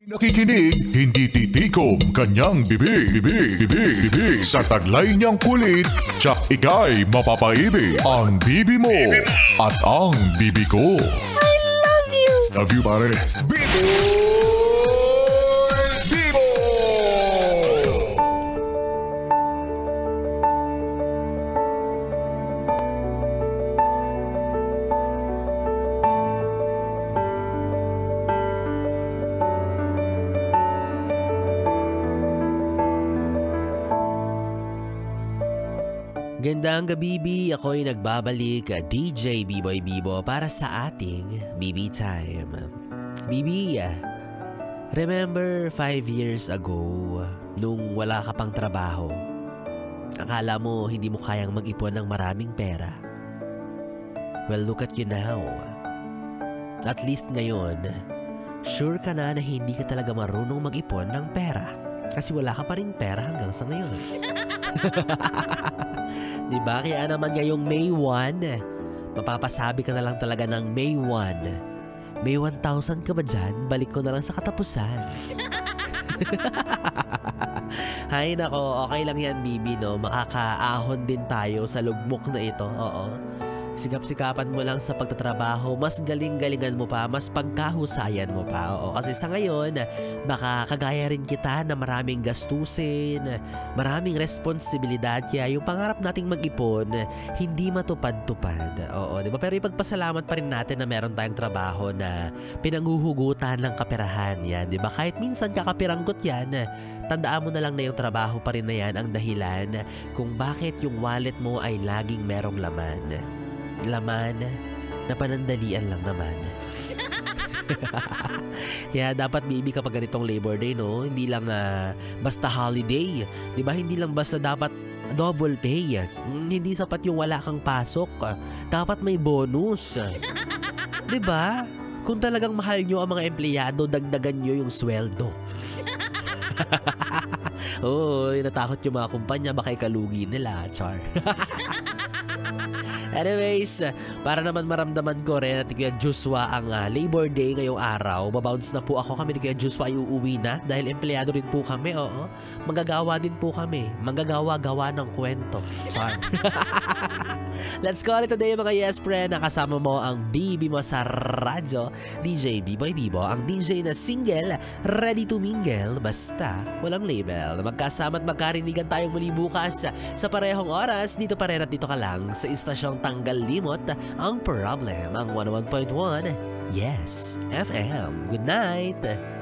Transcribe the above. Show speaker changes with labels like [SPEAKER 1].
[SPEAKER 1] Nakikinig, hindi titikom kanyang bibig. Sa taglay niyang kulit, tsak ika'y mapapaibig. Ang bibi mo at ang bibi ko.
[SPEAKER 2] I love you!
[SPEAKER 1] Love you, pare. Bibo! Bibo!
[SPEAKER 3] Gandang gabi, ako'y nagbabalik, DJ B-Boy Bibo para sa ating BB Time. BB, remember 5 years ago, nung wala ka pang trabaho, akala mo hindi mo kayang mag-ipon ng maraming pera. Well, look at you now. At least ngayon, sure ka na hindi ka talaga marunong mag-ipon ng pera kasi wala ka pa rin pera hanggang sa ngayon. Diba? Kaya naman ngayong May 1, mapapasabi ka na lang talaga ng May 1. May 1,000 ka ba dyan? Balik ko na lang sa katapusan. Hay nako, okay lang yan, Bibi, no? Makakaahon din tayo sa lugmok na ito. Oo. Sikap-sikapan mo lang sa pagtatrabaho, mas galing-galingan mo pa, mas pagkahusayan mo pa. Oo, kasi sa ngayon, baka kagaya rin kita na maraming gastusin, maraming responsibilidad, kaya yung pangarap nating mag-ipon, hindi matupad-tupad. Oo, di ba? Pero ipagpasalamat pa rin natin na meron tayong trabaho na pinanghuhugutan ng kaperahan yan, di ba? Kahit minsan kakapiranggot yan, tandaan mo na lang na yung trabaho pa rin na yan ang dahilan kung bakit yung wallet mo ay laging merong laman. Laman na panandalian lang naman. Kaya dapat, baby, kapag ganitong Labor Day, no, hindi lang basta holiday, 'di ba? Hindi lang basta dapat double pay. Hindi sapat yung wala kang pasok. Dapat may bonus. 'Di ba? Kung talagang mahal nyo ang mga empleyado, dagdagan nyo yung sweldo. Oy, natakot yung mga kumpanya, baka ikalugi nila, char. Anyways, para naman maramdaman ko rin at Kuya Joshua ang Labor Day ngayong araw, babounce na po ako. Kami ni Kuya Joshua ay uuwi na dahil empleyado rin po kami, oo. Manggagawa din po kami. Manggagawa-gawa ng kwento. Char. Let's call it a day, mga yes friend. Nakasama mo ang BB mo sa radyo, DJ B-Boy Bibo, ang DJ na single, ready to mingle, basta walang label. Magkasama at magkarinigan tayong muli bukas sa parehong oras. Dito pa rin at dito ka lang sa istasyong Tanggal Limot ang Problem, ang 101.1 Yes FM. Good night!